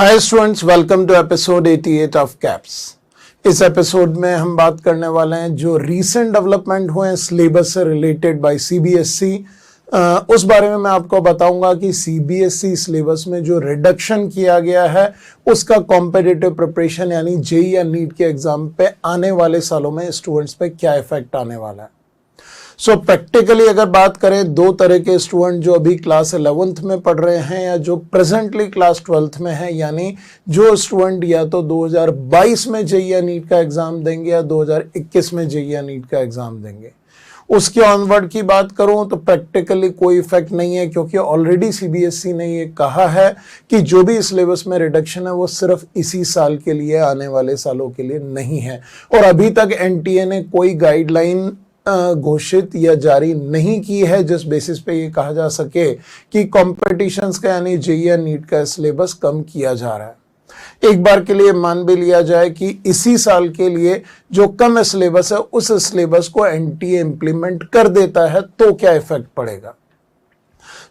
Hi students, welcome to episode 88 of caps. इस episode में हम बात करने वाले हैं जो रीसेंट डेवलपमेंट हुए हैं सिलेबस से रिलेटेड बाय सीबीएसई। उस बारे में मैं आपको बताऊंगा कि सीबीएसई सिलेबस में जो रिडक्शन किया गया है उसका कॉम्पिटिटिव प्रिपरेशन यानी जेईई या नीट के एग्जाम पे आने वाले सालों में स्टूडेंट्स पे क्या इफेक्ट आने वाला है। सो प्रैक्टिकली अगर बात करें, दो तरह के स्टूडेंट जो अभी क्लास 11th में पढ़ रहे हैं या जो प्रेजेंटली क्लास 12th में है, यानी जो स्टूडेंट या तो 2022 में जेईई या नीट का एग्जाम देंगे या 2021 में जेईई या नीट का एग्जाम देंगे। उसके ऑनवर्ड की बात करूं तो प्रैक्टिकली कोई इफेक्ट नहीं है, क्योंकि ऑलरेडी सीबीएसई ने ये कहा है कि जो भी सिलेबस में रिडक्शन है वो सिर्फ इसी साल के लिए, आने वाले सालों के लिए नहीं है। और अभी तक एनटीए ने कोई गाइडलाइन घोषित या जारी नहीं की है जिस बेसिस पे ये कहा जा सके कि कॉम्पिटिशन्स का यानी जेईई या नीट का सिलेबस कम किया जा रहा है। एक बार के लिए मान भी लिया जाए कि इसी साल के लिए जो कम सिलेबस है उस सिलेबस को एनटीए इंप्लीमेंट कर देता है तो क्या इफेक्ट पड़ेगा।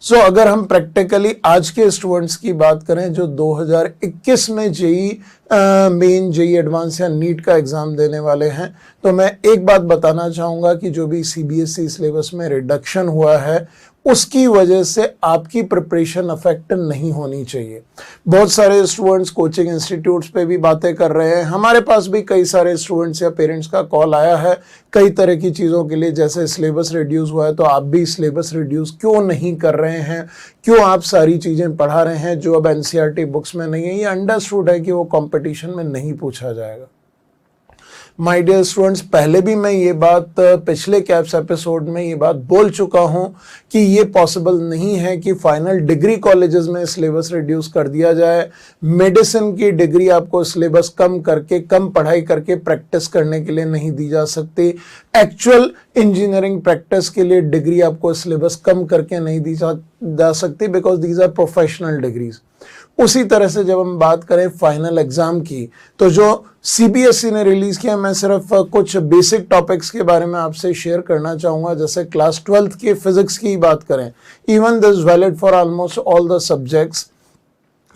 सो अगर हम प्रैक्टिकली आज के स्टूडेंट्स की बात करें जो 2021 में जेईई मेन, जेईई एडवांस या नीट का एग्जाम देने वाले हैं, तो मैं एक बात बताना चाहूंगा कि जो भी सीबीएसई सिलेबस में रिडक्शन हुआ है उसकी वजह से आपकी प्रिपरेशन अफेक्ट नहीं होनी चाहिए। बहुत सारे स्टूडेंट्स कोचिंग इंस्टीट्यूट्स पे भी बातें कर रहे हैं, हमारे पास भी कई सारे स्टूडेंट्स या पेरेंट्स का कॉल आया है कई तरह की चीज़ों के लिए। जैसे सिलेबस रिड्यूस हुआ है तो आप भी सिलेबस रिड्यूस क्यों नहीं कर रहे हैं, क्यों आप सारी चीज़ें पढ़ा रहे हैं जो अब एनसीईआरटी बुक्स में नहीं है। ये अंडरस्टूड है कि वो कंपटीशन में नहीं पूछा जाएगा। माय डियर स्टूडेंट्स, पहले भी मैं ये बात पिछले कैप्स एपिसोड में ये बात बोल चुका हूं कि ये पॉसिबल नहीं है कि फाइनल डिग्री कॉलेजेस में सिलेबस रिड्यूस कर दिया जाए। मेडिसिन की डिग्री आपको सिलेबस कम करके, कम पढ़ाई करके प्रैक्टिस करने के लिए नहीं दी जा सकती। एक्चुअल इंजीनियरिंग प्रैक्टिस के लिए डिग्री आपको सिलेबस कम करके नहीं दी जा सकती, because these are professional degrees. उसी तरह से जब हम बात करें फाइनल एग्जाम की, तो जो सीबीएसई ने रिलीज किया, मैं सिर्फ कुछ बेसिक टॉपिक्स के बारे में आपसे शेयर करना चाहूंगा। जैसे क्लास 12th की फिजिक्स की बात करें, even this valid for almost all the subjects.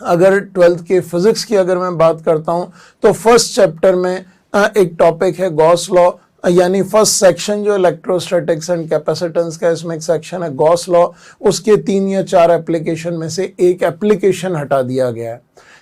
अगर 12th के फिजिक्स की अगर मैं बात करता हूं तो फर्स्ट चैप्टर में एक टॉपिक है गॉस लॉ, यानी फर्स्ट सेक्शन जो इलेक्ट्रोस्टैटिक्स एंड कैपेसिटेंस का, इसमें एक सेक्शन है गॉस लॉ। उसके 3 या 4 एप्लीकेशन में से एक एप्लीकेशन हटा दिया गया है,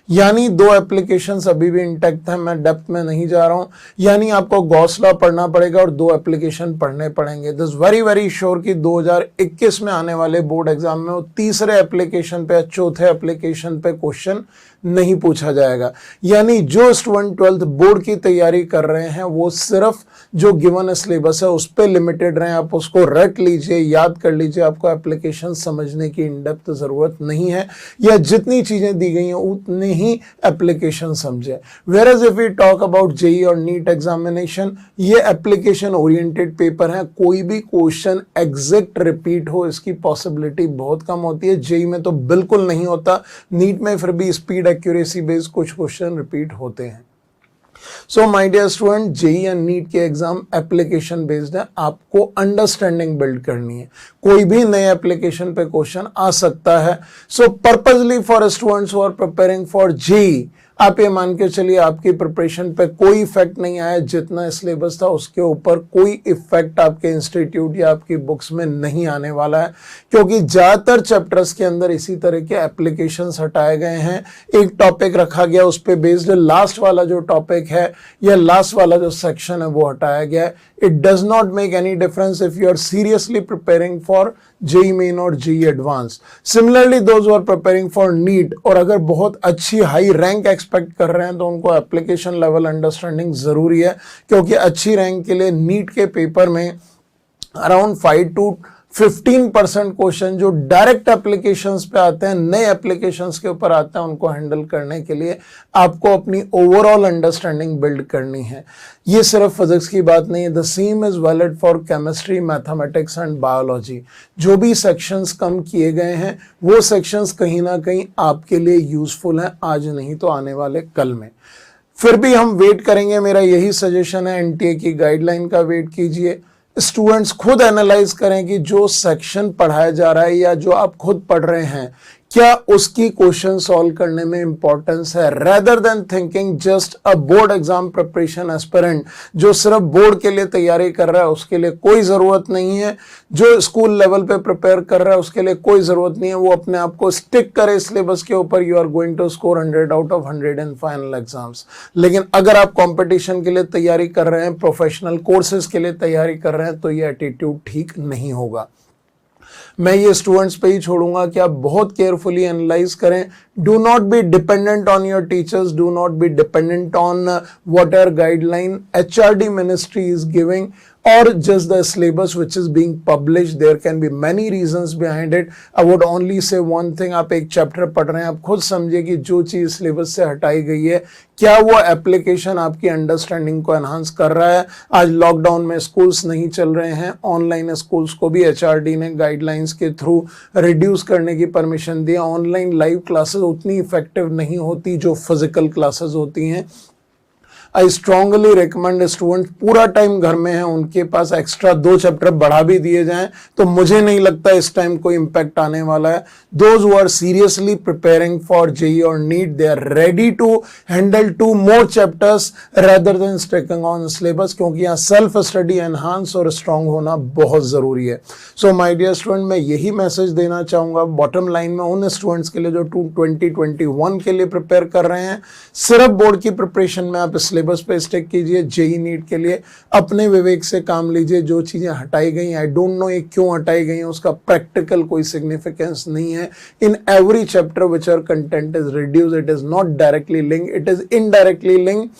यानी 2 एप्लीकेशंस अभी भी इंटैक्ट है। मैं डेप्थ में नहीं जा रहा हूं, यानी आपको गॉस लॉ पढ़ना पड़ेगा और 2 एप्लीकेशन पढ़ने पड़ेंगे। दिस वेरी श्योर कि 2021 में आने वाले बोर्ड एग्जाम में वो तीसरे एप्लीकेशन पे या चौथे एप्लीकेशन पे क्वेश्चन नहीं पूछा जाएगा। यानी जो स्टूडेंट 12th बोर्ड की तैयारी कर रहे हैं वो सिर्फ जो गिवन सिलेबस है उस पर लिमिटेड रहे। आप उसको रट लीजिए, याद कर लीजिए, आपको एप्लीकेशन समझने की इन डेप्थ जरूरत नहीं है, या जितनी चीजें दी गई हैं उतनी ही एप्लीकेशन समझे। Where as if we talk about JEE और नीट एग्जामिनेशन, ये एप्लीकेशन ओरिएंटेड पेपर है, कोई भी क्वेश्चन एग्जैक्ट रिपीट हो इसकी पॉसिबिलिटी बहुत कम होती है। जेईई में तो बिल्कुल नहीं होता, नीट में फिर भी स्पीड एक्यूरेसी बेस्ड कुछ क्वेश्चन रिपीट होते हैं। So my dear student, JEE and NEET के एग्जाम एप्लीकेशन बेस्ड है, आपको अंडरस्टैंडिंग बिल्ड करनी है। कोई भी नए एप्लीकेशन पे क्वेश्चन आ सकता है। So purposely for students who are preparing for JEE, आप ये मान के चलिए आपकी प्रिपरेशन पे कोई इफेक्ट नहीं आया। जितना सिलेबस था उसके ऊपर कोई इफेक्ट आपके इंस्टीट्यूट या आपकी बुक्स में नहीं आने वाला है, क्योंकि ज्यादातर चैप्टर्स के अंदर इसी तरह के एप्लीकेशंस हटाए गए हैं। एक टॉपिक रखा गया, उस पे बेस्ड लास्ट वाला जो टॉपिक है या लास्ट वाला जो सेक्शन है वो हटाया गया है। It does not make any difference if you are seriously preparing for JEE main और JEE advance. Similarly those who are preparing for NEET और अगर बहुत अच्छी हाई रैंक एक्सपेक्ट कर रहे हैं तो उनको एप्लीकेशन लेवल अंडरस्टैंडिंग जरूरी है, क्योंकि अच्छी रैंक के लिए नीट के पेपर में अराउंड 5 to 15% क्वेश्चन जो डायरेक्ट एप्लीकेशंस पे आते हैं, नए एप्लीकेशंस के ऊपर आते हैं, उनको हैंडल करने के लिए आपको अपनी ओवरऑल अंडरस्टैंडिंग बिल्ड करनी है। ये सिर्फ फिजिक्स की बात नहीं है, the same is valid for chemistry, mathematics and biology. जो भी सेक्शंस कम किए गए हैं वो सेक्शंस कहीं ना कहीं आपके लिए यूजफुल हैं, आज नहीं तो आने वाले कल में। फिर भी हम वेट करेंगे, मेरा यही सजेशन है, एनटीए की गाइडलाइन का वेट कीजिए। स्टूडेंट्स खुद एनालाइज करें कि जो सेक्शन पढ़ाया जा रहा है या जो आप खुद पढ़ रहे हैं क्या उसकी क्वेश्चन सॉल्व करने में इंपॉर्टेंस है, rather than thinking just a board exam preparation aspirant जो सिर्फ बोर्ड के लिए तैयारी कर रहा है उसके लिए कोई जरूरत नहीं है, जो स्कूल लेवल पे प्रिपेयर कर रहा है उसके लिए कोई जरूरत नहीं है, वो अपने आप को स्टिक करे सिलेबस के ऊपर, you are going to score 100 out of 100 in final exams. लेकिन अगर आप कंपटीशन के लिए तैयारी कर रहे हैं, प्रोफेशनल कोर्सेज के लिए तैयारी कर रहे हैं, तो ये एटीट्यूड ठीक नहीं होगा। मैं ये स्टूडेंट्स पे ही छोड़ूंगा कि आप बहुत केयरफुली एनालाइज करें। Do not be dependent on your teachers, do not be dependent on what are guideline HRD ministry is giving or just the syllabus which is being published. There can be many reasons behind it. I would only say one thing, आप एक chapter पढ़ रहे हैं, आप खुद समझिए कि जो चीज सिलेबस से हटाई गई है क्या वो एप्लीकेशन आपकी अंडरस्टैंडिंग को एनहांस कर रहा है। आज लॉकडाउन में स्कूल्स नहीं चल रहे हैं, ऑनलाइन स्कूल्स को भी HRD ने गाइडलाइंस के थ्रू रिड्यूस करने की परमिशन दी। ऑनलाइन लाइव क्लासेस उतनी इफेक्टिव नहीं होती जो फिजिकल क्लासेस होती हैं। आई स्ट्रांगली रिकमेंड स्टूडेंट पूरा टाइम घर में है, उनके पास एक्स्ट्रा 2 चैप्टर बढ़ा भी दिए जाएं तो मुझे नहीं लगता इस टाइम कोई इंपैक्ट आने वाला है। Those who are seriously preparing for JEE और NEET, they are ready to handle 2 more chapters rather than sticking on syllabus, क्योंकि यहाँ सेल्फ स्टडी एनहांस और स्ट्रांग होना बहुत जरूरी है। सो माय डियर स्टूडेंट, मैं यही मैसेज देना चाहूंगा बॉटम लाइन में उन स्टूडेंट्स के लिए जो 2021 के लिए प्रिपेयर कर रहे हैं। सिर्फ बोर्ड की प्रिपरेशन में आप सिलेबस पे स्टिक कीजिए, जेई नीट के लिए अपने विवेक से काम लीजिए। जो चीजें हटाई गई, आई डोंट नो ये क्यों हटाई गई, उसका प्रैक्टिकल कोई सिग्निफिकेंस नहीं है। In every chapter which are content is reduce, it is not directly link, it is indirectly link,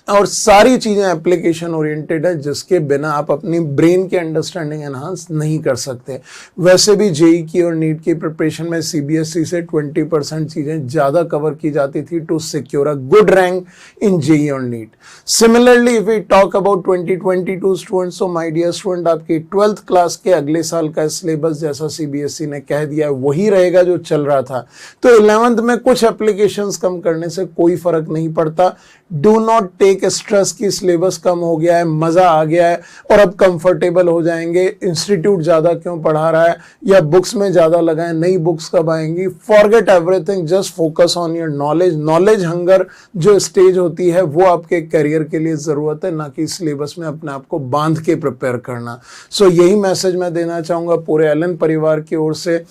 और सारी चीजें एप्लीकेशन ओरिएंटेड है जिसके बिना आप अपनी ब्रेन की अंडरस्टैंडिंग एनहांस नहीं कर सकते। वैसे भी जेई की और नीट की प्रिपरेशन में सीबीएसई से 20% चीजें ज्यादा कवर की जाती थी to secure a good rank in JEE और NEET. Similarly if we talk about 2022 students, so my dear student, आपकी 12th क्लास के अगले साल का सिलेबस जैसा सीबीएसई ने कह दिया है वही रहेगा जो चल रहा था। तो 11th में कुछ एप्लीकेशंस कम करने से कोई फर्क नहीं पड़ता। डू नॉट टेक स्ट्रेस की सिलेबस कम हो गया है, मजा आ गया है और अब कंफर्टेबल हो जाएंगे, इंस्टीट्यूट ज्यादा क्यों पढ़ा रहा है या बुक्स में ज्यादा लगाएं, नई बुक्स कब आएंगी, forget everything, just focus on your knowledge. Knowledge hunger जो स्टेज होती है वो आपके करियर के लिए जरूरत है, ना कि सिलेबस में अपने आप को बांध के प्रिपेयर करना। सो यही मैसेज मैं देना चाहूंगा पूरे एलन परिवार की ओर से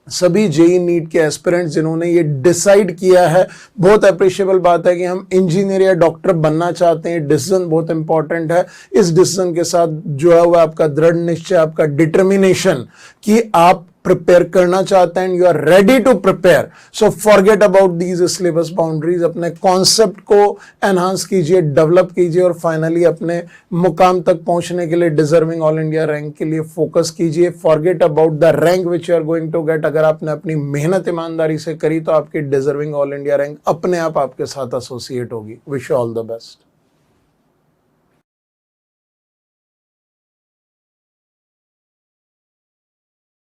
सभी जेई नीट के एस्पिरेंट्स जिन्होंने ये डिसाइड किया है। बहुत अप्रिशिएबल बात है कि हम इंजीनियर या डॉक्टर बनना चाहते हैं, डिसीजन बहुत इंपॉर्टेंट है। इस डिसीजन के साथ जुड़ा हुआ आपका दृढ़ निश्चय, आपका डिटर्मिनेशन कि आप प्रिपेयर करना चाहते हैं, you are ready to prepare. So forget about these syllabus boundaries, अपने कॉन्सेप्ट को एनहांस कीजिए, डेवलप कीजिए और फाइनली अपने मुकाम तक पहुंचने के लिए डिजर्विंग ऑल इंडिया रैंक के लिए फोकस कीजिए। Forget about the rank which you are going to get. अगर आपने अपनी मेहनत ईमानदारी से करी तो आपकी डिजर्विंग ऑल इंडिया रैंक अपने आप आपके साथ एसोसिएट होगी। Wish you all the best.